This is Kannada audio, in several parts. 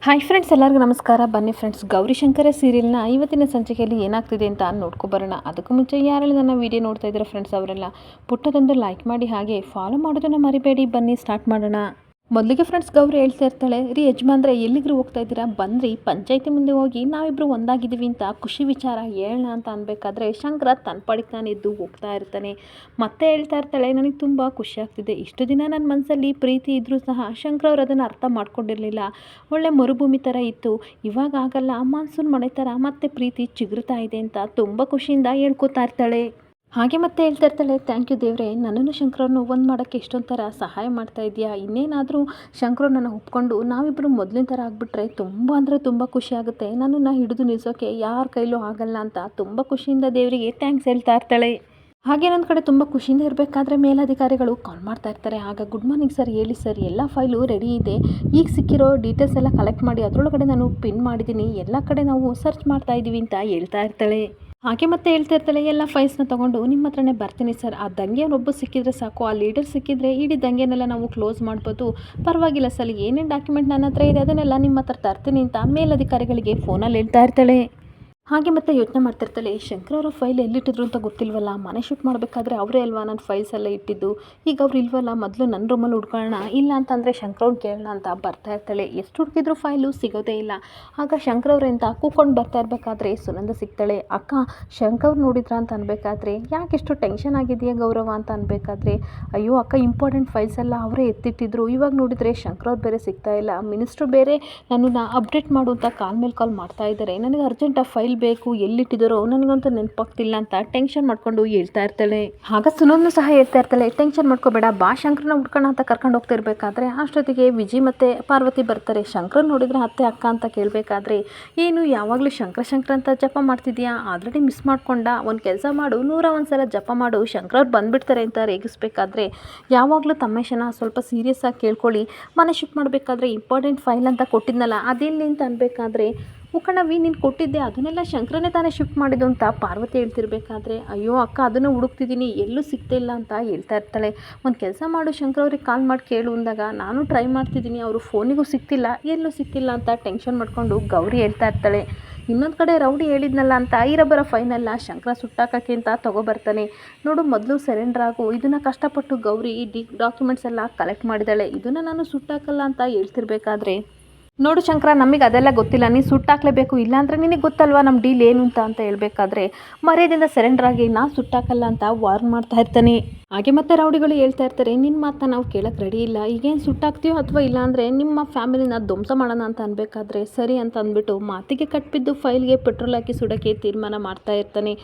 ಹಾಯ್ ಫ್ರೆಂಡ್ಸ್, ಎಲ್ಲರಿಗೂ ನಮಸ್ಕಾರ. ಬನ್ನಿ ಫ್ರೆಂಡ್ಸ್, ಗೌರಿಶಂಕರ ಸೀರಿಯಲ್ನ ಇವತ್ತಿನ ಸಂಚಿಕೆಯಲ್ಲಿ ಏನಾಗ್ತಿದೆ ಅಂತ ನೋಡ್ಕೊಬರೋಣ. ಅದಕ್ಕೂ ಮುಂಚೆ ಯಾರೆಲ್ಲ ನನ್ನ ವೀಡಿಯೋ ನೋಡ್ತಾ ಇದ್ದಾರೆ ಫ್ರೆಂಡ್ಸ್, ಅವರೆಲ್ಲ ಪುಟ್ಟದೊಂದು ಲೈಕ್ ಮಾಡಿ ಹಾಗೆ ಫಾಲೋ ಮಾಡೋದನ್ನು ಮರಿಬೇಡಿ. ಬನ್ನಿ ಸ್ಟಾರ್ಟ್ ಮಾಡೋಣ. ಮೊದಲಿಗೆ ಫ್ರೆಂಡ್ಸ್, ಗೌರಿ ಹೇಳ್ತಾ ಇರ್ತಾಳೆ, ರೀ ಯಜಮಾನ್ರೆ ಎಲ್ಲಿಗ್ರೂ ಹೋಗ್ತಾ ಇದ್ದೀರಾ, ಬಂದ್ರಿ ಪಂಚಾಯತಿ ಮುಂದೆ ಹೋಗಿ ನಾವಿಬ್ಬರು ಒಂದಾಗಿದ್ದೀವಿ ಅಂತ ಖುಷಿ ವಿಚಾರ ಹೇಳೋಣ ಅಂತ ಅನ್ಬೇಕಾದ್ರೆ ಶಂಕರ ತನ್ನ ಪಾಡಿಗೆ ತಾನು ಎದ್ದು ಹೋಗ್ತಾ ಇರ್ತಾನೆ. ಮತ್ತೆ ಹೇಳ್ತಾ ಇರ್ತಾಳೆ, ನನಗೆ ತುಂಬ ಖುಷಿ ಆಗ್ತಿದೆ. ಇಷ್ಟು ದಿನ ನನ್ನ ಮನಸ್ಸಲ್ಲಿ ಪ್ರೀತಿ ಇದ್ದರೂ ಸಹ ಶಂಕರ ಅವರು ಅದನ್ನು ಅರ್ಥ ಮಾಡ್ಕೊಂಡಿರಲಿಲ್ಲ. ಒಳ್ಳೆ ಮರುಭೂಮಿ ಥರ ಇತ್ತು, ಇವಾಗ ಆಗಲ್ಲ, ಮಾನ್ಸೂನ್ ಮಳೆ ಥರ ಮತ್ತೆ ಪ್ರೀತಿ ಚಿಗುರ್ತಾ ಇದೆ ಅಂತ ತುಂಬ ಖುಷಿಯಿಂದ ಹೇಳ್ಕೊತಾ ಇರ್ತಾಳೆ. ಹಾಗೆ ಮತ್ತೆ ಹೇಳ್ತಾ ಇರ್ತಾಳೆ, ಥ್ಯಾಂಕ್ ಯು ದೇವ್ರೆ, ನನ್ನನ್ನು ಶಂಕರವ್ರನ್ನ ಒಂದು ಮಾಡೋಕ್ಕೆ ಇಷ್ಟೊಂದು ಥರ ಸಹಾಯ ಮಾಡ್ತಾ ಇದೆಯಾ. ಇನ್ನೇನಾದರೂ ಶಂಕರವ್ರು ನನ್ನ ಒಪ್ಕೊಂಡು ನಾವಿಬ್ಬರು ಮೊದಲಿನ ಥರ ಆಗಿಬಿಟ್ರೆ ತುಂಬ ಅಂದರೆ ತುಂಬ ಖುಷಿ ಆಗುತ್ತೆ. ನನ್ನನ್ನು ಹಿಡಿದು ನಿಲ್ಲಿಸೋಕ್ಕೆ ಯಾರ ಕೈಲೂ ಆಗಲ್ಲ ಅಂತ ತುಂಬ ಖುಷಿಯಿಂದ ದೇವರಿಗೆ ಥ್ಯಾಂಕ್ಸ್ ಹೇಳ್ತಾ ಇರ್ತಾಳೆ. ಹಾಗೆ ಒಂದು ಕಡೆ ತುಂಬ ಖುಷಿಯಿಂದ ಇರಬೇಕಾದ್ರೆ ಮೇಲಧಿಕಾರಿಗಳು ಕಾಲ್ ಮಾಡ್ತಾ ಇರ್ತಾರೆ. ಆಗ ಗುಡ್ ಮಾರ್ನಿಂಗ್ ಸರ್, ಹೇಳಿ ಸರ್, ಎಲ್ಲ ಫೈಲು ರೆಡಿ ಇದೆ, ಈಗ ಸಿಕ್ಕಿರೋ ಡೀಟೇಲ್ಸ್ ಎಲ್ಲ ಕಲೆಕ್ಟ್ ಮಾಡಿ ಅದರೊಳಗಡೆ ನಾನು ಪಿನ್ ಮಾಡಿದ್ದೀನಿ, ಎಲ್ಲ ಕಡೆ ನಾವು ಸರ್ಚ್ ಮಾಡ್ತಾ ಇದ್ದೀವಿ ಅಂತ ಹೇಳ್ತಾ ಇರ್ತಾಳೆ. ಹಾಗೆ ಮತ್ತೆ ಹೇಳ್ತಾ ಇರ್ತಾಳೆ, ಎಲ್ಲ ಫೈಲ್ಸ್ನ ತೊಗೊಂಡು ನಿಮ್ಮ ಹತ್ರನೇ ಬರ್ತೀನಿ ಸರ್. ಆ ದಂಗೆಯನ್ನೊಬ್ಬ ಸಿಕ್ಕಿದ್ರೆ ಸಾಕು, ಆ ಲೀಡರ್ ಸಿಕ್ಕಿದ್ರೆ ಇಡೀ ದಂಗೆನೆಲ್ಲ ನಾವು ಕ್ಲೋಸ್ ಮಾಡ್ಬೋದು, ಪರವಾಗಿಲ್ಲ ಸರ್, ಏನೇನು ಡಾಕ್ಯುಮೆಂಟ್ ನನ್ನ ಹತ್ರ ಇದೆ ಅದನ್ನೆಲ್ಲ ನಿಮ್ಮ ಹತ್ರ ತರ್ತೀನಿ ಅಂತ ಮೇಲಧಿಕಾರಿಗಳಿಗೆ ಫೋನಲ್ಲಿ ಹೇಳ್ತಾ ಇರ್ತಾಳೆ. ಹಾಗೆ ಮತ್ತೆ ಯೋಚನೆ ಮಾಡ್ತಿರ್ತಾಳೆ, ಶಂಕರ್ ಅವರ ಫೈಲ್ ಎಲ್ಲಿಟ್ಟಿದ್ರು ಅಂತ ಗೊತ್ತಿಲ್ವಲ್ಲ, ಮನೆ ಶೂಟ್ ಮಾಡಬೇಕಾದ್ರೆ ಅವರೇ ಅಲ್ವಾ ನನ್ನ ಫೈಲ್ಸ್ ಎಲ್ಲ ಇಟ್ಟಿದ್ದು, ಈಗ ಅವ್ರು ಇಲ್ವಲ್ಲ, ಮೊದಲು ನನ್ನ ರೂಮಲ್ಲಿ ಹುಡ್ಕೊಳ್ಳೋಣ, ಇಲ್ಲ ಅಂತಂದರೆ ಶಂಕರವ್ರನ್ನ ಕೇಳೋಣ ಅಂತ ಬರ್ತಾ ಇರ್ತಾಳೆ. ಎಷ್ಟು ಹುಡುಕಿದ್ರು ಫೈಲು ಸಿಗೋದೇ ಇಲ್ಲ. ಆಗ ಶಂಕರವ್ರೆ ಅಂತ ಕೂಕೊಂಡು ಬರ್ತಾ ಇರಬೇಕಾದ್ರೆ ಸುನಂದ ಸಿಗ್ತಾಳೆ. ಅಕ್ಕ, ಶಂಕರ್ ನೋಡಿದ್ರ ಅಂತ ಅನ್ಬೇಕಾದ್ರೆ, ಯಾಕೆಷ್ಟು ಟೆನ್ಷನ್ ಆಗಿದೆಯಾ ಗೌರವ ಅಂತ ಅನ್ಬೇಕಾದ್ರೆ, ಅಯ್ಯೋ ಅಕ್ಕ, ಇಂಪಾರ್ಟೆಂಟ್ ಫೈಲ್ಸ್ ಎಲ್ಲ ಅವರೇ ಎತ್ತಿಟ್ಟಿದ್ರು, ಇವಾಗ ನೋಡಿದರೆ ಶಂಕರವ್ರು ಬೇರೆ ಸಿಗ್ತಾ ಇಲ್ಲ, ಮಿನಿಸ್ಟ್ರು ಬೇರೆ ನನ್ನನ್ನು ಅಪ್ಡೇಟ್ ಮಾಡು ಅಂತ ಕಾಲ್ ಮೇಲೆ ಕಾಲ್ ಮಾಡ್ತಾ ಇದ್ದಾರೆ, ನನಗೆ ಅರ್ಜೆಂಟ್ ಆ ಫೈಲ್ ಬೇಕು, ಎಲ್ಲಿಟ್ಟಿದ್ದಾರೋ ನನಗಂತೂ ನೆನಪಾಗ್ತಿಲ್ಲ ಅಂತ ಟೆನ್ಷನ್ ಮಾಡ್ಕೊಂಡು ಹೇಳ್ತಾ ಇರ್ತಾಳೆ. ಆಗ ಸುನಂದು ಸಹ ಹೇಳ್ತಾ ಇರ್ತಾಳೆ, ಟೆನ್ಷನ್ ಮಾಡ್ಕೋಬೇಡ, ಬಾ ಶಂಕರನ ಹುಡ್ಕೋಣ ಅಂತ ಕರ್ಕೊಂಡು ಹೋಗ್ತಾ ಇರಬೇಕಾದ್ರೆ ಅಷ್ಟೊತ್ತಿಗೆ ವಿಜಯ್ ಮತ್ತು ಪಾರ್ವತಿ ಬರ್ತಾರೆ. ಶಂಕರನ್ ನೋಡಿದ್ರೆ ಅತ್ತೆ ಅಕ್ಕ ಅಂತ ಕೇಳಬೇಕಾದ್ರೆ, ಏನು ಯಾವಾಗಲೂ ಶಂಕರ ಅಂತ ಜಪ ಮಾಡ್ತಿದ್ಯಾ, ಆಲ್ರೆಡಿ ಮಿಸ್ ಮಾಡ್ಕೊಂಡ, ಒಂದು ಕೆಲಸ ಮಾಡು, 101 ಸಲ ಜಪ ಮಾಡು, ಶಂಕರವ್ರು ಬಂದುಬಿಡ್ತಾರೆ ಅಂತ ರೇಗಿಸ್ಬೇಕಾದ್ರೆ, ಯಾವಾಗಲೂ ತಮ್ಮೇಶನ ಸ್ವಲ್ಪ ಸೀರಿಯಸ್ ಆಗಿ ಕೇಳ್ಕೊಳ್ಳಿ, ಮನೆ ಶಿಫ್ಟ್ ಮಾಡಬೇಕಾದ್ರೆ ಇಂಪಾರ್ಟೆಂಟ್ ಫೈಲ್ ಅಂತ ಕೊಟ್ಟಿದ್ನಲ್ಲ ಅದೇನು ಅಂತ ಅನ್ಬೇಕಾದ್ರೆ, ಮುಖಂಡವಿ ನೀನು ಕೊಟ್ಟಿದ್ದೆ ಅದನ್ನೆಲ್ಲ ಶಂಕರನೇ ತಾನೇ ಶಿಫ್ಟ್ ಮಾಡಿದ್ದು ಅಂತ ಪಾರ್ವತಿ ಹೇಳ್ತಿರ್ಬೇಕಾದ್ರೆ, ಅಯ್ಯೋ ಅಕ್ಕ, ಅದನ್ನು ಹುಡುಕ್ತಿದ್ದೀನಿ, ಎಲ್ಲೂ ಸಿಗ್ತಿಲ್ಲ ಅಂತ ಹೇಳ್ತಾ ಇರ್ತಾಳೆ. ಒಂದು ಕೆಲಸ ಮಾಡು, ಶಂಕರವ್ರಿಗೆ ಕಾಲ್ ಮಾಡಿ ಕೇಳು ಅಂದಾಗ, ನಾನು ಟ್ರೈ ಮಾಡ್ತಿದ್ದೀನಿ, ಅವರು ಫೋನಿಗೂ ಸಿಗ್ತಿಲ್ಲ, ಎಲ್ಲೂ ಸಿಗ್ತಿಲ್ಲ ಅಂತ ಟೆನ್ಷನ್ ಮಾಡ್ಕೊಂಡು ಗೌರಿ ಹೇಳ್ತಾ ಇರ್ತಾಳೆ. ಇನ್ನೊಂದು ಕಡೆ ರೌಡಿ ಹೇಳಿದ್ನಲ್ಲ ಅಂತ ಐರಬ್ಬರ ಫೈನಲ್ಲ ಶಂಕರ ಸುಟ್ಟಾಕಕ್ಕೆ ಅಂತ ತೊಗೊಬರ್ತಾನೆ. ನೋಡು, ಮೊದಲು ಸರೆಂಡರ್ ಆಗು, ಇದನ್ನು ಕಷ್ಟಪಟ್ಟು ಗೌರಿ ಡಾಕ್ಯುಮೆಂಟ್ಸ್ ಎಲ್ಲ ಕಲೆಕ್ಟ್ ಮಾಡಿದ್ದಾಳೆ, ಇದನ್ನು ನಾನು ಸುಟ್ಟಾಕಲ್ಲ ಅಂತ ಹೇಳ್ತಿರ್ಬೇಕಾದ್ರೆ, ನೋಡು ಶಂಕರ, ನಮಗೆ ಅದೆಲ್ಲ ಗೊತ್ತಿಲ್ಲ, ನೀನು ಸುಟ್ಟಾಕಲೇಬೇಕು, ಇಲ್ಲಾಂದರೆ ನಿನಗೆ ಗೊತ್ತಲ್ವಾ ನಮ್ಮ ಡೀಲ್ ಏನು ಅಂತ ಹೇಳ್ಬೇಕಾದ್ರೆ, ಮರ್ಯಾದೆಯಿಂದ ಸರೆಂಡರ್ ಆಗಿ ನಾ ಸುಟ್ಟಾಕಲ್ಲ ಅಂತ ವಾರ್ನ್ ಮಾಡ್ತಾ ಇರ್ತಾನೆ. ಹಾಗೆ ಮತ್ತೆ ರೌಡಿಗಳು ಹೇಳ್ತಾ ಇರ್ತಾರೆ, ನಿನ್ನ ಮಾತನ್ನ ನಾವು ಕೇಳಕ್ಕೆ ರೆಡಿ ಇಲ್ಲ, ಈಗೇನು ಸುಟ್ಟಾಕ್ತೀವೋ ಅಥವಾ ಇಲ್ಲಾಂದರೆ ನಿಮ್ಮ ಫ್ಯಾಮಿಲಿನ ಧ್ವಂಸ ಮಾಡೋಣ ಅಂತ ಅನ್ಬೇಕಾದ್ರೆ ಸರಿ ಅಂತ ಅಂದ್ಬಿಟ್ಟು ಮಾತಿಗೆ ಕಟ್ಬಿದ್ದು ಫೈಲ್ಗೆ ಪೆಟ್ರೋಲ್ ಹಾಕಿ ಸುಡೋಕ್ಕೆ ತೀರ್ಮಾನ ಮಾಡ್ತಾ ಇರ್ತಾನೆ.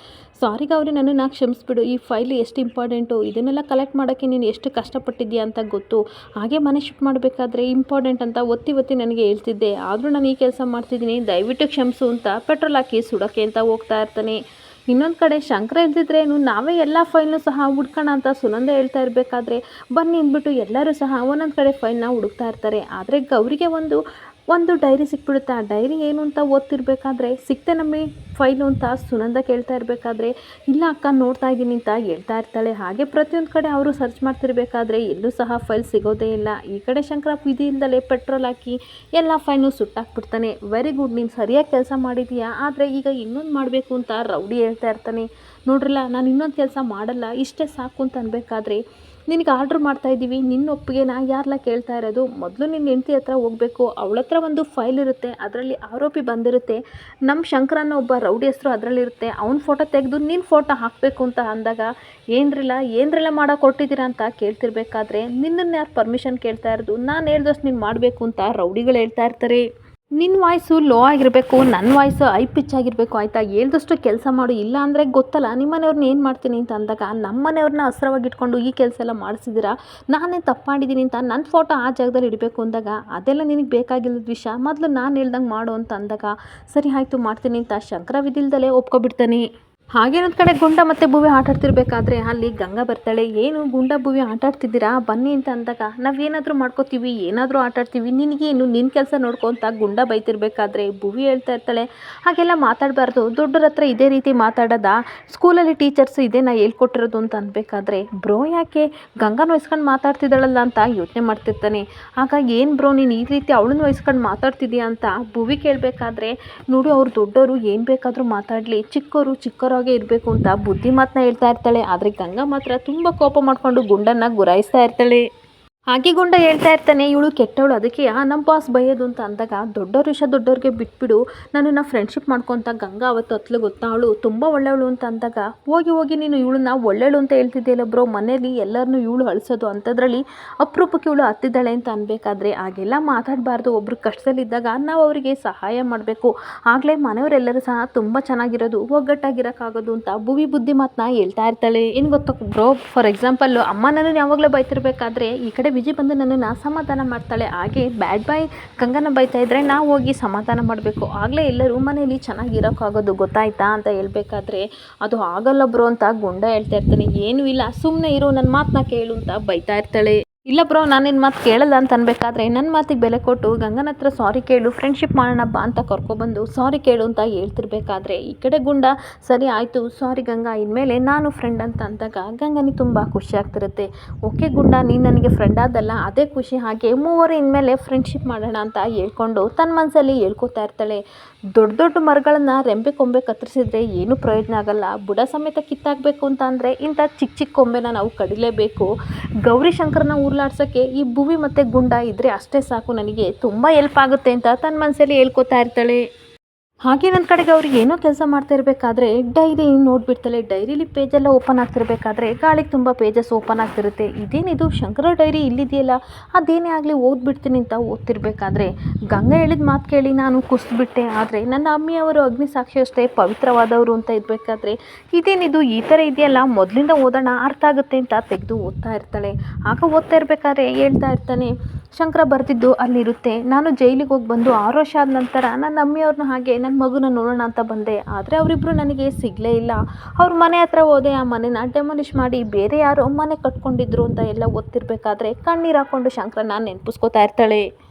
ಸಾರಿ ಗೌರಿ, ನನ್ನನ್ನು ಕ್ಷಮಿಸ್ಬಿಡು, ಈ ಫೈಲ್ ಎಷ್ಟು ಇಂಪಾರ್ಟೆಂಟು, ಇದನ್ನೆಲ್ಲ ಕಲೆಕ್ಟ್ ಮಾಡೋಕ್ಕೆ ನೀನು ಎಷ್ಟು ಕಷ್ಟಪಟ್ಟಿದ್ಯಾ ಅಂತ ಗೊತ್ತು, ಹಾಗೆ ಮನೆ ಶಿಫ್ಟ್ ಮಾಡಬೇಕಾದ್ರೆ ಇಂಪಾರ್ಟೆಂಟ್ ಅಂತ ಒತ್ತಿ ನನಗೆ ಹೇಳ್ತಿದ್ದೆ, ಆದರೂ ನಾನು ಈ ಕೆಲಸ ಮಾಡ್ತಿದ್ದೀನಿ, ದಯವಿಟ್ಟು ಕ್ಷಮಿಸು ಅಂತ ಪೆಟ್ರೋಲ್ ಹಾಕಿ ಸುಡೋಕ್ಕೆ ಅಂತ ಹೋಗ್ತಾ ಇರ್ತಾನೆ. ಇನ್ನೊಂದು ಕಡೆ ಶಂಕರ ಇದ್ದಿದ್ರೇನು ನಾವೇ ಎಲ್ಲ ಫೈಲ್ನು ಸಹ ಹುಡ್ಕೋಣ ಅಂತ ಸುನಂದ ಹೇಳ್ತಾ ಇರಬೇಕಾದ್ರೆ, ಬನ್ನಿ ಅಂದ್ಬಿಟ್ಟು ಎಲ್ಲರೂ ಸಹ ಒಂದೊಂದು ಕಡೆ ಫೈಲ್ನ ಹುಡುಕ್ತಾ ಇರ್ತಾರೆ. ಆದರೆ ಗೌರಿಗೆ ಒಂದು ಡೈರಿ ಸಿಕ್ಬಿಡುತ್ತೆ. ಆ ಡೈರಿ ಏನು ಅಂತ ಓದ್ತಿರ್ಬೇಕಾದ್ರೆ, ಸಿಕ್ತೆ ನಮಗೆ ಫೈಲು ಅಂತ ಸುನಂದ ಕೇಳ್ತಾ ಇರಬೇಕಾದ್ರೆ, ಇಲ್ಲ ಅಕ್ಕ, ನೋಡ್ತಾ ಇದ್ದೀನಿ ಅಂತ ಹೇಳ್ತಾ ಇರ್ತಾಳೆ. ಹಾಗೆ ಪ್ರತಿಯೊಂದು ಕಡೆ ಅವರು ಸರ್ಚ್ ಮಾಡ್ತಿರ್ಬೇಕಾದ್ರೆ ಎಲ್ಲೂ ಸಹ ಫೈಲ್ ಸಿಗೋದೇ ಇಲ್ಲ. ಈ ಕಡೆ ಶಂಕರ ವಿಧಿ ಇಲ್ದಲೇ ಪೆಟ್ರೋಲ್ ಹಾಕಿ ಎಲ್ಲ ಫೈಲ್ನು ಸುಟ್ಟಾಕ್ಬಿಡ್ತಾನೆ. ವೆರಿ ಗುಡ್, ನೀನು ಸರಿಯಾಗಿ ಕೆಲಸ ಮಾಡಿದೀಯಾ, ಆದರೆ ಈಗ ಇನ್ನೊಂದು ಮಾಡಬೇಕು ಅಂತ ರೌಡಿ ಹೇಳ್ತಾ ಇರ್ತಾನೆ. ನೋಡ್ರಲ್ಲ, ನಾನು ಇನ್ನೊಂದು ಕೆಲಸ ಮಾಡಲ್ಲ, ಇಷ್ಟೇ ಸಾಕು ಅಂತ ಅನ್ಬೇಕಾದ್ರೆ, ನಿನಗೆ ಆರ್ಡ್ರ್ ಮಾಡ್ತಾಯಿದ್ದೀವಿ, ನಿನ್ನ ಒಪ್ಪಿಗೆನ ಯಾರೆಲ್ಲ ಕೇಳ್ತಾ ಇರೋದು, ಮೊದಲು ನಿನ್ನ ಹೆಂಡತಿ ಹತ್ರ ಹೋಗಬೇಕು, ಅವಳ ಹತ್ರ ಒಂದು ಫೈಲ್ ಇರುತ್ತೆ, ಅದರಲ್ಲಿ ಆರೋಪಿ ಬಂದಿರುತ್ತೆ, ನಮ್ಮ ಶಂಕರನ್ನ ಒಬ್ಬ ರೌಡಿ ಹೆಸರು ಅದರಲ್ಲಿರುತ್ತೆ, ಅವ್ನ ಫೋಟೋ ತೆಗೆದು ನಿನ್ನ ಫೋಟೋ ಹಾಕಬೇಕು ಅಂತ ಅಂದಾಗ, ಏನ್ರೆಲ್ಲ ಮಾಡೋಕೆ ಕೊಟ್ಟಿದ್ದೀರಾ ಅಂತ ಕೇಳ್ತಿರ್ಬೇಕಾದ್ರೆ, ನಿನ್ನನ್ನು ಯಾರು ಪರ್ಮಿಷನ್ ಕೇಳ್ತಾ ಇರೋದು, ನಾನು ಹೇಳ್ದಷ್ಟು ನೀನು ಮಾಡಬೇಕು ಅಂತ ರೌಡಿಗಳು ಹೇಳ್ತಾ ಇರ್ತಾರೆ. ನಿನ್ನ ವಾಯ್ಸು ಲೋ ಆಗಿರಬೇಕು, ನನ್ನ ವಾಯ್ಸು ಹೈ ಪಿಚ್ ಆಗಿರಬೇಕು, ಆಯಿತಾ, ಹೇಳ್ದಷ್ಟು ಕೆಲಸ ಮಾಡು, ಇಲ್ಲ ಅಂದರೆ ಗೊತ್ತಲ್ಲ ನಿಮ್ಮನೆಯವ್ರನ್ನ ಏನು ಮಾಡ್ತೀನಿ ಅಂತ ಅಂದಾಗ, ನಮ್ಮ ಮನೆಯವ್ರನ್ನ ಹಸ್ರವಾಗಿಟ್ಕೊಂಡು ಈ ಕೆಲಸ ಎಲ್ಲ ಮಾಡಿಸಿದ್ದೀರಾ, ನಾನೇ ತಪ್ಪು ಮಾಡಿದ್ದೀನಿ ಅಂತ ನನ್ನ ಫೋಟೋ ಆ ಜಾಗದಲ್ಲಿ ಇಡಬೇಕು ಅಂದಾಗ, ಅದೆಲ್ಲ ನಿನಗೆ ಬೇಕಾಗಿಲ್ಲದ ವಿಷಯ, ಮೊದಲು ನಾನು ಹೇಳ್ದಂಗೆ ಮಾಡು ಅಂತ ಅಂದಾಗ, ಸರಿ ಆಯಿತು ಮಾಡ್ತೀನಿ ಅಂತ ಶಂಕರ ವಿಧಿಲ್ದಲೇ ಒಪ್ಕೊಬಿಡ್ತಾನೆ. ಹಾಗೇನೊಂದು ಕಡೆ ಗುಂಡ ಮತ್ತು ಭುವಿ ಆಟ ಆಡ್ತಿರ್ಬೇಕಾದ್ರೆ ಅಲ್ಲಿ ಗಂಗಾ ಬರ್ತಾಳೆ. ಏನು ಗುಂಡ ಭುವಿ ಆಟ ಆಡ್ತಿದ್ದೀರಾ ಬನ್ನಿ ಅಂತ ಅಂದಾಗ ನಾವೇನಾದರೂ ಮಾಡ್ಕೋತೀವಿ, ಏನಾದರೂ ಆಟ ಆಡ್ತೀವಿ, ನಿನಗೇನು ನಿನ್ನ ಕೆಲಸ ನೋಡ್ಕೊ ಅಂತ ಗುಂಡ ಬೈತಿರ್ಬೇಕಾದ್ರೆ ಭುವಿ ಹೇಳ್ತಾ ಇರ್ತಾಳೆ, ಹಾಗೆಲ್ಲ ಮಾತಾಡಬಾರ್ದು, ದೊಡ್ಡರ ಹತ್ರ ಇದೇ ರೀತಿ ಮಾತಾಡೋದ, ಸ್ಕೂಲಲ್ಲಿ ಟೀಚರ್ಸ್ ಇದೇ ನಾ ಹೇಳ್ಕೊಟ್ಟಿರೋದು ಅಂತ ಅನ್ಬೇಕಾದ್ರೆ ಬ್ರೋ ಯಾಕೆ ಗಂಗಾನ ವಹಿಸ್ಕೊಂಡು ಮಾತಾಡ್ತಿದ್ದಾಳಲ್ಲ ಅಂತ ಯೋಚನೆ ಮಾಡ್ತಿರ್ತಾನೆ. ಆಗ ಏನು ಬ್ರೋ ನೀನು ಈ ರೀತಿ ಅವಳನ್ನ ವಹಿಸ್ಕೊಂಡು ಮಾತಾಡ್ತಿದ್ದೀಯಾ ಅಂತ ಭುವಿ ಕೇಳಬೇಕಾದ್ರೆ, ನೋಡು ಅವ್ರು ದೊಡ್ಡವರು ಏನು ಬೇಕಾದರೂ ಮಾತಾಡಲಿ, ಚಿಕ್ಕವರಾಗೆ ಇರಬೇಕು ಅಂತ ಬುದ್ಧಿ ಮಾತನ್ನ ಹೇಳ್ತಾ ಇರ್ತಾಳೆ. ಆದರೆ ಗಂಗಾ ಮಾತ್ರ ತುಂಬ ಕೋಪ ಮಾಡಿಕೊಂಡು ಗುಂಡನ್ನು ಗುರಾಯಿಸ್ತಾ ಇರ್ತಾಳೆ. ಹಾಗೆ ಗುಂಡ ಹೇಳ್ತಾ ಇರ್ತಾನೆ, ಇವಳು ಕೆಟ್ಟವಳು, ಅದಕ್ಕೆ ನಮ್ಮ ಬಾಸ್ ಬೈಯೋದು ಅಂತ ಅಂದಾಗ ದೊಡ್ಡವ್ರ ವಿಷಯ ದೊಡ್ಡವ್ರಿಗೆ ಬಿಟ್ಬಿಡು, ನನ್ನನ್ನು ಫ್ರೆಂಡ್ಶಿಪ್ ಮಾಡ್ಕೊತ ಗಂಗಾ ಅವತ್ತು ಹತ್ಲು ಗೊತ್ತಾ ಅವಳು ತುಂಬ ಒಳ್ಳೆಯವಳು ಅಂತ ಅಂದಾಗ, ಹೋಗಿ ನೀನು ಇವಳನ್ನ ಒಳ್ಳೆಯವಳು ಅಂತ ಹೇಳ್ತಿದ್ದೀಯಲ್ಲ ಬ್ರೋ, ಮನೇಲಿ ಎಲ್ಲರನ್ನೂ ಇವಳು ಅಳಿಸೋದು ಅಂಥದ್ರಲ್ಲಿ ಅಪರೂಪಕ್ಕೆ ಇವಳು ಹತ್ತಿದ್ದಾಳೆ ಅಂತ ಅನ್ಬೇಕಾದ್ರೆ ಹಾಗೆಲ್ಲ ಮಾತಾಡಬಾರ್ದು. ಒಬ್ರು ಕಷ್ಟದಲ್ಲಿದ್ದಾಗ ನಾವು ಅವರಿಗೆ ಸಹಾಯ ಮಾಡಬೇಕು, ಆಗಲೇ ಮನೆಯವರೆಲ್ಲರೂ ಸಹ ತುಂಬ ಚೆನ್ನಾಗಿರೋದು, ಒಗ್ಗಟ್ಟಾಗಿರೋಕ್ಕಾಗೋದು ಅಂತ ಭುವಿ ಬುದ್ಧಿ ಮಾತನ್ನ ಹೇಳ್ತಾ ಇರ್ತಾಳೆ. ಏನು ಗೊತ್ತಾ ಬ್ರೋ, ಫಾರ್ ಎಕ್ಸಾಂಪಲ್ಲು ಅಮ್ಮ ನನ್ನನ್ನು ಯಾವಾಗಲೂ ಬೈತಿರ್ಬೇಕಾದ್ರೆ ಈ ಕಡೆ ವಿಜಿ ಬಂದು ನನ್ನನ್ನು ಸಮಾಧಾನ ಮಾಡ್ತಾಳೆ. ಹಾಗೆ ಬ್ಯಾಡ್ ಬಾಯ್ ಗಂಗನ ಬೈತಾ ಇದ್ದರೆ ನಾವು ಹೋಗಿ ಸಮಾಧಾನ ಮಾಡಬೇಕು, ಆಗಲೇ ಎಲ್ಲರೂ ಮನೇಲಿ ಚೆನ್ನಾಗಿರೋಕ್ಕಾಗೋದು, ಗೊತ್ತಾಯ್ತಾ ಅಂತ ಹೇಳ್ಬೇಕಾದ್ರೆ ಅದು ಆಗಲ್ಲ ಬ್ರೋ ಅಂತ ಗುಂಡ ಹೇಳ್ತಾ ಇರ್ತಾನೆ. ಏನೂ ಇಲ್ಲ, ಸುಮ್ಮನೆ ಇರು, ನನ್ನ ಮಾತನ್ನ ಕೇಳು ಅಂತ ಬೈತಾ ಇರ್ತಾಳೆ. ಇಲ್ಲ ಬ್ರೋ ನಾನು ನಿನ್ನ ಮಾತು ಕೇಳಲ್ಲ ಅಂತ ಅನ್ಬೇಕಾದ್ರೆ ನನ್ನ ಮಾತಿಗೆ ಬೆಲೆ ಕೊಟ್ಟು ಗಂಗನ ಹತ್ರ ಸಾರಿ ಕೇಳು, ಫ್ರೆಂಡ್ಶಿಪ್ ಮಾಡೋಣ ಬಾ ಅಂತ ಕರ್ಕೊಬಂದು ಸಾರಿ ಕೇಳು ಅಂತ ಹೇಳ್ತಿರ್ಬೇಕಾದ್ರೆ ಈ ಕಡೆ ಗುಂಡ ಸರಿ ಆಯಿತು ಸಾರಿ ಗಂಗಾ, ಇನ್ಮೇಲೆ ನಾನು ಫ್ರೆಂಡ್ ಅಂತ ಅಂದಾಗ ಗಂಗನಿಗೆ ತುಂಬ ಖುಷಿ ಆಗ್ತಿರುತ್ತೆ. ಓಕೆ ಗುಂಡ ನೀನು ನನಗೆ ಫ್ರೆಂಡ್ ಆದಲ್ಲ ಅದೇ ಖುಷಿ, ಹಾಗೆ ಮೂವರು ಇನ್ಮೇಲೆ ಫ್ರೆಂಡ್ಶಿಪ್ ಮಾಡೋಣ ಅಂತ ಹೇಳ್ಕೊಂಡು ತನ್ನ ಮನಸ್ಸಲ್ಲಿ ಹೇಳ್ಕೊತಾ ಇರ್ತಾಳೆ. ದೊಡ್ಡ ಮರಗಳನ್ನು ರೆಂಬೆ ಕೊಂಬೆ ಕತ್ತರಿಸಿದ್ರೆ ಏನೂ ಪ್ರಯೋಜನ ಆಗಲ್ಲ, ಬುಡ ಸಮೇತ ಕಿತ್ತಾಗಬೇಕು ಅಂತ ಅಂದರೆ ಇಂಥ ಚಿಕ್ಕ ಕೊಂಬೆನ ನಾವು ಕಡಿಲೇಬೇಕು. ಗೌರಿ ಶಂಕರನ ಉರುಳಾಡ್ಸೋಕ್ಕೆ ಈ ಭುವಿ ಮತ್ತು ಗುಂಡ ಇದ್ದರೆ ಅಷ್ಟೇ ಸಾಕು, ನನಗೆ ತುಂಬ ಹೆಲ್ಪ್ ಆಗುತ್ತೆ ಅಂತ ತನ್ನ ಮನಸ್ಸಲ್ಲಿ ಹೇಳ್ಕೊತಾ ಇರ್ತಾಳೆ. ಹಾಗೆ ನನ್ನ ಕಡೆಗೆ ಅವ್ರಿಗೆ ಏನೋ ಕೆಲಸ ಮಾಡ್ತಾ ಇರಬೇಕಾದ್ರೆ ಡೈರಿ ನೋಡಿಬಿಡ್ತಾಳೆ. ಡೈರಿಲಿ ಪೇಜೆಲ್ಲ ಓಪನ್ ಆಗ್ತಿರ್ಬೇಕಾದ್ರೆ ಗಾಳಿಗೆ ತುಂಬ ಪೇಜಸ್ ಓಪನ್ ಆಗ್ತಿರುತ್ತೆ. ಇದೇನಿದು ಶಂಕರ ಡೈರಿ ಇಲ್ಲಿದೆಯಲ್ಲ, ಅದೇನೇ ಆಗಲಿ ಓದ್ಬಿಡ್ತೀನಿ ಅಂತ ಓದ್ತಿರ್ಬೇಕಾದ್ರೆ ಗಂಗಾ ಹೇಳಿದ ಮಾತು ಕೇಳಿ ನಾನು ಕುಸಿದ್ಬಿಟ್ಟೆ, ಆದರೆ ನನ್ನ ಅಮ್ಮಿಯವರು ಅಗ್ನಿ ಸಾಕ್ಷಿ ಅಷ್ಟೇ ಪವಿತ್ರವಾದವರು ಅಂತ ಇರಬೇಕಾದ್ರೆ ಇದೇನಿದು ಈ ಥರ ಇದೆಯಲ್ಲ, ಮೊದಲಿಂದ ಓದೋಣ ಅರ್ಥ ಆಗುತ್ತೆ ಅಂತ ತೆಗೆದು ಓದ್ತಾ ಇರ್ತಾಳೆ. ಆಗ ಓದ್ತಾ ಇರಬೇಕಾದ್ರೆ ಹೇಳ್ತಾ ಇರ್ತಾನೆ, ಶಂಕರ ಬರ್ತಿದ್ದು ಅಲ್ಲಿರುತ್ತೆ, ನಾನು ಜೈಲಿಗೆ ಹೋಗಿ ಬಂದು 6 ವರ್ಷ ಆದ ನಂತರ ನನ್ನ ಅಮ್ಮಿಯವ್ರನ್ನ ಹಾಗೆ ನನ್ನ ಮಗುನ ನೋಡೋಣ ಅಂತ ಬಂದೆ, ಆದರೆ ಅವರಿಬ್ಬರು ನನಗೆ ಸಿಗಲೇ ಇಲ್ಲ. ಅವ್ರ ಮನೆ ಹತ್ರ ಹೋದೆ, ಆ ಮನೆನ ಡೆಮಾಲಿಷ್ ಮಾಡಿ ಬೇರೆ ಯಾರೋ ಮನೆ ಕಟ್ಕೊಂಡಿದ್ರು ಅಂತ ಎಲ್ಲ ಓದ್ತಿರ್ಬೇಕಾದ್ರೆ ಕಣ್ಣೀರು ಹಾಕ್ಕೊಂಡು ಶಂಕರನ ನೆನಪಿಸ್ಕೋತಾ ಇರ್ತಾಳೆ.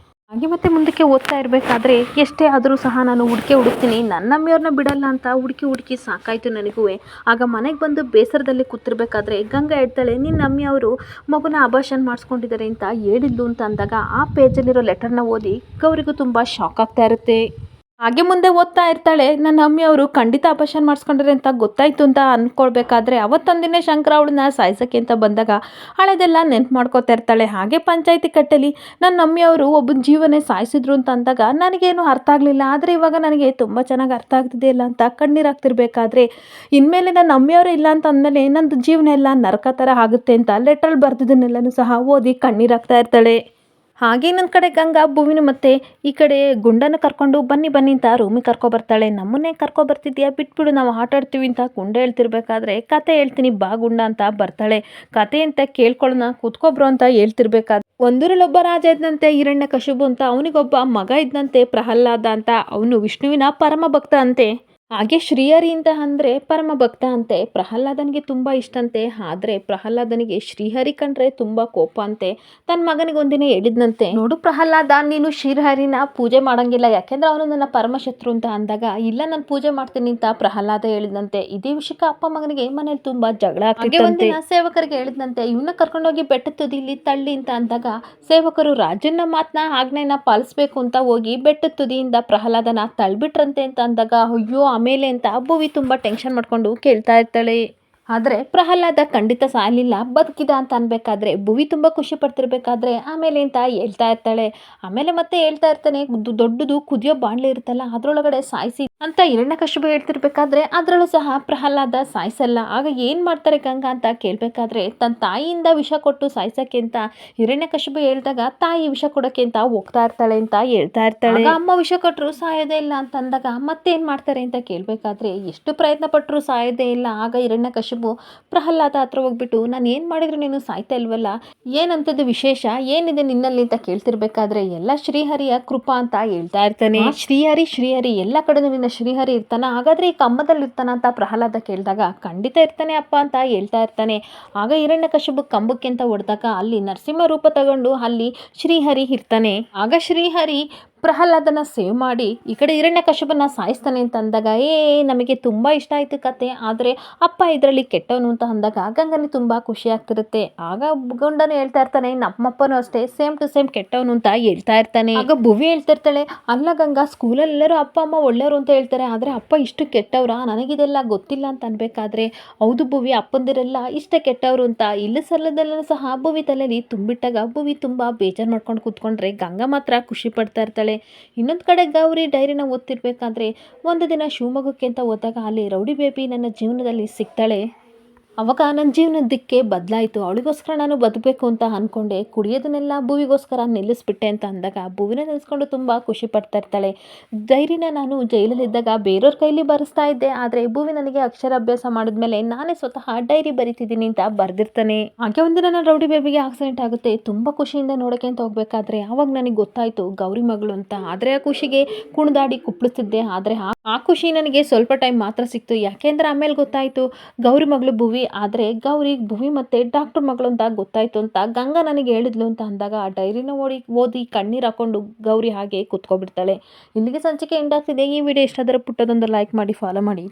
ಹಾಗೆ ಮತ್ತೆ ಮುಂದಕ್ಕೆ ಓದ್ತಾ ಇರಬೇಕಾದ್ರೆ ಎಷ್ಟೇ ಆದರೂ ಸಹ ನಾನು ಹುಡುಕ್ತೀನಿ, ನನ್ನ ಅಮ್ಮಿಯವ್ರನ್ನ ಬಿಡಲ್ಲ ಅಂತ ಹುಡುಕಿ ಸಾಕಾಯಿತು ನನಗೂ. ಆಗ ಮನೆಗೆ ಬಂದು ಬೇಸರದಲ್ಲಿ ಕೂತಿರ್ಬೇಕಾದ್ರೆ ಗಂಗಾ ಹೇಳ್ತಾಳೆ, ನಿನ್ನ ಅಮ್ಮಿಯವರು ಮಗುನ ಅಬಾರ್ಷನ್ ಮಾಡಿಸ್ಕೊಂಡಿದ್ದಾರೆ ಅಂತ ಹೇಳಿದ್ಲು ಅಂತ ಅಂದಾಗ ಆ ಪೇಜಲ್ಲಿರೋ ಲೆಟರ್ನ ಓದಿ ಗೌರಿಗೂ ತುಂಬ ಶಾಕ್ ಆಗ್ತಾ ಇರುತ್ತೆ. ಹಾಗೆ ಮುಂದೆ ಓದ್ತಾ ಇರ್ತಾಳೆ, ನನ್ನ ಅಮ್ಮಿಯವರು ಖಂಡಿತ ಅಬಾರ್ಷನ್ ಮಾಡಿಸ್ಕೊಂಡ್ರೆ ಅಂತ ಗೊತ್ತಾಯ್ತು ಅಂತ ಅಂದ್ಕೊಳ್ಬೇಕಾದ್ರೆ ಅವತ್ತೊಂದಿನೇ ಶಂಕರ ಅವಳನ್ನ ಸಾಯಿಸೋಕ್ಕೆ ಅಂತ ಬಂದಾಗ ಹಳೆದೆಲ್ಲ ನೆನ್ಪು ಮಾಡ್ಕೋತಾ ಇರ್ತಾಳೆ. ಹಾಗೆ ಪಂಚಾಯಿತಿ ಕಟ್ಟೆಲಿ ನನ್ನ ಅಮ್ಮಿಯವರು ಒಬ್ಬನ ಜೀವನೇ ಸಾಯಿಸಿದ್ರು ಅಂತ ಅಂದಾಗ ನನಗೇನು ಅರ್ಥ ಆಗಲಿಲ್ಲ, ಆದರೆ ಇವಾಗ ನನಗೆ ತುಂಬ ಚೆನ್ನಾಗಿ ಅರ್ಥ ಆಗ್ತಿದೆ ಇಲ್ಲ ಅಂತ ಕಣ್ಣೀರಾಗ್ತಿರ್ಬೇಕಾದ್ರೆ ಇನ್ಮೇಲೆ ನನ್ನ ಅಮ್ಮಿಯವರು ಇಲ್ಲ ಅಂತ ಅಂದಮೇಲೆ ನಂದು ಜೀವನ ಎಲ್ಲ ನರಕ ಥರ ಆಗುತ್ತೆ ಅಂತ ಲೆಟ್ರಲ್ಲಿ ಬರ್ದಿದ್ದನ್ನೆಲ್ಲನೂ ಸಹ ಓದಿ ಕಣ್ಣೀರಾಗ್ತಾ ಇರ್ತಾಳೆ. ಹಾಗೆ ನನ್ನ ಕಡೆ ಗಂಗಾ ಭುವಿನ ಮತ್ತೆ ಈ ಕಡೆ ಗುಂಡನ ಕರ್ಕೊಂಡು ಬನ್ನಿ ಅಂತ ರೂಮಿಗೆ ಕರ್ಕೊಬರ್ತಾಳೆ. ನಮ್ಮನ್ನೇ ಕರ್ಕೊಬರ್ತಿದ್ಯಾ, ಬಿಟ್ಬಿಡು ನಾವು ಆಟ ಆಡ್ತೀವಿ ಅಂತ ಗುಂಡ ಹೇಳ್ತಿರ್ಬೇಕಾದ್ರೆ ಕತೆ ಹೇಳ್ತೀನಿ ಬಾ ಗುಂಡ ಅಂತ ಬರ್ತಾಳೆ. ಕತೆ ಅಂತ ಕೇಳ್ಕೊಳ್ಳೋಣ ಕೂತ್ಕೊಬ್ರು ಅಂತ ಹೇಳ್ತಿರ್ಬೇಕಾದ್ರೆ ಒಂದೂರಲ್ಲೊಬ್ಬ ರಾಜ ಇದ್ದಂತೆ ಹಿರಣ್ಯಕಶಿಪು ಅಂತ, ಅವನಿಗೊಬ್ಬ ಮಗ ಇದ್ದಂತೆ ಪ್ರಹ್ಲಾದ ಅಂತ, ಅವನು ವಿಷ್ಣುವಿನ ಪರಮ ಭಕ್ತ ಅಂತೆ. ಹಾಗೆ ಶ್ರೀಹರಿ ಅಂತ ಅಂದರೆ ಪರಮ ಭಕ್ತ ಅಂತೆ. ಪ್ರಹ್ಲಾದನಿಗೆ ತುಂಬ ಇಷ್ಟಂತೆ, ಆದರೆ ಪ್ರಹ್ಲಾದನಿಗೆ ಶ್ರೀಹರಿ ಕಂಡ್ರೆ ತುಂಬ ಕೋಪ ಅಂತೆ. ತನ್ನ ಮಗನಿಗೆ ಒಂದಿನ ಹೇಳಿದ್ನಂತೆ, ನೋಡು ಪ್ರಹ್ಲಾದ ನೀನು ಶ್ರೀಹರಿನ ಪೂಜೆ ಮಾಡಂಗಿಲ್ಲ, ಯಾಕೆಂದ್ರೆ ಅವನು ನನ್ನ ಪರಮಶತ್ರು ಅಂತ ಅಂದಾಗ ಇಲ್ಲ ನಾನು ಪೂಜೆ ಮಾಡ್ತೀನಿ ಅಂತ ಪ್ರಹ್ಲಾದ ಹೇಳಿದಂತೆ. ಇದೇ ವಿಷಯಕ್ಕೆ ಅಪ್ಪ ಮಗನಿಗೆ ಮನೇಲಿ ತುಂಬ ಜಗಳ ಆಗ್ತಿತ್ತು. ಒಂದಿನ ಸೇವಕರಿಗೆ ಹೇಳಿದ್ನಂತೆ, ಇವನ್ನ ಕರ್ಕೊಂಡೋಗಿ ಬೆಟ್ಟದ ತುದಿಲಿ ತಳ್ಳಿ ಅಂತ ಅಂದಾಗ ಸೇವಕರು ರಾಜನ ಮಾತನ್ನ ಆಜ್ಞೆನ ಪಾಲಿಸ್ಬೇಕು ಅಂತ ಹೋಗಿ ಬೆಟ್ಟದ ತುದಿಯಿಂದ ಪ್ರಹ್ಲಾದನ ತಳ್ಬಿಟ್ರಂತೆ ಅಂತ ಅಂದಾಗ ಅಯ್ಯೋ ಆಮೇಲೆ ಅಂತ ಭುವಿ ತುಂಬ ಟೆನ್ಷನ್ ಮಾಡ್ಕೊಂಡು ಕೇಳ್ತಾ ಇರ್ತಾಳೆ. ಆದರೆ ಪ್ರಹ್ಲಾದ ಖಂಡಿತ ಸಾಯಲಿಲ್ಲ, ಬದುಕಿದ ಅಂತ ಅನ್ಬೇಕಾದ್ರೆ ಭುವಿ ತುಂಬ ಖುಷಿ ಪಡ್ತಿರ್ಬೇಕಾದ್ರೆ ಆಮೇಲೆ ಅಂತ ಹೇಳ್ತಾ ಇರ್ತಾಳೆ. ಆಮೇಲೆ ಮತ್ತೆ ಹೇಳ್ತಾ ಇರ್ತಾನೆ, ದೊಡ್ಡದು ಕುದಿಯೋ ಬಾಣಲೆ ಇರುತ್ತಲ್ಲ ಅದರೊಳಗಡೆ ಸಾಯಿಸಿ ಅಂತ ಹಿರಣ್ಯಕಶಿಪು ಹೇಳ್ತಿರ್ಬೇಕಾದ್ರೆ ಅದರಲ್ಲೂ ಸಹ ಪ್ರಹ್ಲಾದ ಸಾಯಿಸಲ್ಲ. ಆಗ ಏನು ಮಾಡ್ತಾರೆ ಗಂಗಾ ಅಂತ ಕೇಳಬೇಕಾದ್ರೆ ತನ್ನ ತಾಯಿಯಿಂದ ವಿಷ ಕೊಟ್ಟು ಸಾಯಿಸೋಕ್ಕೆ ಅಂತ ಹಿರಣ್ಯಕಶಿಪು ಹೇಳಿದಾಗ ತಾಯಿ ವಿಷ ಕೊಡೋಕ್ಕೆ ಅಂತ ಹೋಗ್ತಾ ಇರ್ತಾಳೆ ಅಂತ ಹೇಳ್ತಾ ಇರ್ತಾಳೆ. ಅಮ್ಮ ವಿಷ ಕೊಟ್ಟರು ಸಾಯೋದೇ ಇಲ್ಲ ಅಂತ ಅಂದಾಗ ಮತ್ತೇನು ಮಾಡ್ತಾರೆ ಅಂತ ಕೇಳಬೇಕಾದ್ರೆ ಎಷ್ಟು ಪ್ರಯತ್ನ ಪಟ್ಟರು ಸಾಯೋದೇ ಇಲ್ಲ. ಆಗ ಹಿರಣ್ಯಕಶಿಪು ಹಿರಣ್ಯಕಶಿಪು ಪ್ರಹ್ಲಾದ ಹತ್ರ ಹೋಗ್ಬಿಟ್ಟು ನಾನು ಏನು ಮಾಡಿದ್ರು ನೀನು ಸಾಯ್ತಾ ಇಲ್ವಲ್ಲ, ಏನಂತದ್ದು ವಿಶೇಷ ಏನಿದೆ ನಿನ್ನಲ್ಲಿ ಅಂತ ಕೇಳ್ತಿರ್ಬೇಕಾದ್ರೆ ಎಲ್ಲ ಶ್ರೀಹರಿಯ ಕೃಪಾ ಅಂತ ಹೇಳ್ತಾ ಇರ್ತಾನೆ. ಶ್ರೀಹರಿ ಎಲ್ಲ ಕಡೆನೂ ನಿನ್ನ ಶ್ರೀಹರಿ ಇರ್ತಾನ, ಹಾಗಾದ್ರೆ ಈ ಕಂಬದಲ್ಲಿ ಇರ್ತಾನ ಅಂತ ಪ್ರಹ್ಲಾದ ಕೇಳಿದಾಗ ಖಂಡಿತ ಇರ್ತಾನೆ ಅಪ್ಪ ಅಂತ ಹೇಳ್ತಾ ಇರ್ತಾನೆ. ಆಗ ಹಿರಣ್ಯಕಶಿಪು ಕಂಬಕ್ಕೆ ಅಂತ ಹೊಡೆದಾಗ ಅಲ್ಲಿ ನರಸಿಂಹ ರೂಪ ತಗೊಂಡು ಅಲ್ಲಿ ಶ್ರೀಹರಿ ಇರ್ತಾನೆ. ಆಗ ಶ್ರೀಹರಿ ಪ್ರಹ್ಲಾದನ ಸೇವ್ ಮಾಡಿ ಈ ಕಡೆ ಹಿರಣ್ಯಕಶಿಪನ್ನ ಸಾಯಿಸ್ತಾನೆ ಅಂತ ಅಂದಾಗ ನಮಗೆ ತುಂಬ ಇಷ್ಟ ಆಯಿತು ಕತೆ, ಆದರೆ ಅಪ್ಪ ಇದರಲ್ಲಿ ಕೆಟ್ಟವನು ಅಂತ ಅಂದಾಗ ಗಂಗನಿಗೆ ತುಂಬ ಖುಷಿ ಆಗ್ತಿರುತ್ತೆ. ಆಗ ಗಂಡನು ಹೇಳ್ತಾ ಇರ್ತಾನೆ ನಮ್ಮಪ್ಪನೂ ಅಷ್ಟೇ ಸೇಮ್ ಟು ಸೇಮ್ ಕೆಟ್ಟವನು ಅಂತ ಹೇಳ್ತಾ ಇರ್ತಾನೆ. ಆಗ ಭುವಿ ಹೇಳ್ತಿರ್ತಾಳೆ ಅಲ್ಲ ಗಂಗಾ, ಸ್ಕೂಲಲ್ಲಿ ಎಲ್ಲರೂ ಅಪ್ಪ ಅಮ್ಮ ಒಳ್ಳೆಯವರು ಅಂತ ಹೇಳ್ತಾರೆ, ಆದರೆ ಅಪ್ಪ ಇಷ್ಟು ಕೆಟ್ಟವ್ರಾ, ನನಗಿದೆಲ್ಲ ಗೊತ್ತಿಲ್ಲ ಅಂತ ಅನ್ಬೇಕಾದ್ರೆ ಹೌದು ಭುವಿ, ಅಪ್ಪಂದಿರೆಲ್ಲ ಇಷ್ಟ ಕೆಟ್ಟವರು ಅಂತ ಇಲ್ಲಿ ಸಲ್ಲದಲ್ಲೂ ಸಹ ಭುವಿ ತಲೆಯಲ್ಲಿ ತುಂಬಿಟ್ಟಾಗ ಭುವಿ ತುಂಬ ಬೇಜಾರು ಮಾಡ್ಕೊಂಡು ಕೂತ್ಕೊಂಡ್ರೆ ಗಂಗಾ ಮಾತ್ರ ಖುಷಿ ಪಡ್ತಾ ಇರ್ತಾಳೆ. ಇನ್ನೊಂದು ಕಡೆ ಗೌರಿ ಡೈರಿನ ಓದ್ತಿರ್ಬೇಕಾದ್ರೆ ಒಂದು ದಿನ ಶಿವಮೊಗ್ಗಕ್ಕೆ ಅಂತ ಹೋದಾಗ ಅಲ್ಲಿ ರೌಡಿ ಬೇಬಿ ನನ್ನ ಜೀವನದಲ್ಲಿ ಸಿಗ್ತಾಳೆ. ಅವಾಗ ನನ್ನ ಜೀವನದ ದಿಕ್ಕೆ ಬದಲಾಯಿತು, ಅವಳಿಗೋಸ್ಕರ ನಾನು ಬದುಕಬೇಕು ಅಂತ ಅಂದ್ಕೊಂಡೆ, ಕುಡಿಯೋದನ್ನೆಲ್ಲ ಭುವಿಗೋಸ್ಕರ ನಿಲ್ಲಿಸ್ಬಿಟ್ಟೆ ಅಂತ ಅಂದಾಗ ಭುವಿನ ನೆನೆಸ್ಕೊಂಡು ತುಂಬ ಖುಷಿ ಪಡ್ತಾ ಇರ್ತಾಳೆ. ಡೈರಿನ ನಾನು ಜೈಲಲ್ಲಿದ್ದಾಗ ಬೇರೆಯವ್ರ ಕೈಲಿ ಬರೆಸ್ತಾ ಇದ್ದೆ, ಆದರೆ ಭುವಿ ನನಗೆ ಅಕ್ಷರಾಭ್ಯಾಸ ಮಾಡಿದ್ಮೇಲೆ ನಾನೇ ಸ್ವತಃ ಡೈರಿ ಬರಿತಿದ್ದೀನಿ ಅಂತ ಬರೆದಿರ್ತಾನೆ. ಹಾಗೆ ಒಂದಿನ ನನ್ನ ರೌಡಿ ಬೇಬಿಗೆ ಆಕ್ಸಿಡೆಂಟ್ ಆಗುತ್ತೆ, ತುಂಬ ಖುಷಿಯಿಂದ ನೋಡೋಕೆ ಅಂತ ಹೋಗ್ಬೇಕಾದ್ರೆ ಆವಾಗ ನನಗೆ ಗೊತ್ತಾಯಿತು ಗೌರಿ ಮಗಳು ಅಂತ. ಆದರೆ ಆ ಖುಷಿಗೆ ಕುಣಿದಾಡಿ ಕುಪ್ಪಳಿಸ್ತಿದ್ದೆ, ಆದರೆ ಆ ಖುಷಿ ನನಗೆ ಸ್ವಲ್ಪ ಟೈಮ್ ಮಾತ್ರ ಸಿಕ್ತು. ಯಾಕೆಂದ್ರೆ ಆಮೇಲೆ ಗೊತ್ತಾಯಿತು ಗೌರಿ ಮಗಳು ಭುವಿ, ಆದರೆ ಗೌರಿ ಭುವಿ ಮತ್ತು ಡಾಕ್ಟರ್ ಮಗಳು ಅಂತ ಗೊತ್ತಾಯಿತು ಅಂತ ಗಂಗಾ ನನಗೆ ಹೇಳಿದ್ಲು ಅಂತ ಅಂದಾಗ ಆ ಡೈರಿನ ಓದಿ ಕಣ್ಣೀರು ಹಾಕೊಂಡು ಗೌರಿ ಹಾಗೆ ಕುತ್ಕೊಬಿಡ್ತಾಳೆ. ಇಲ್ಲಿಗೆ ಸಂಚಿಕೆ ಎಂಡ್ ಆಗ್ತಿದೆ. ಈ ವಿಡಿಯೋ ಇಷ್ಟ ಆದರೆ ಪುಟ್ಟದೊಂದು ಲೈಕ್ ಮಾಡಿ, ಫಾಲೋ ಮಾಡಿ.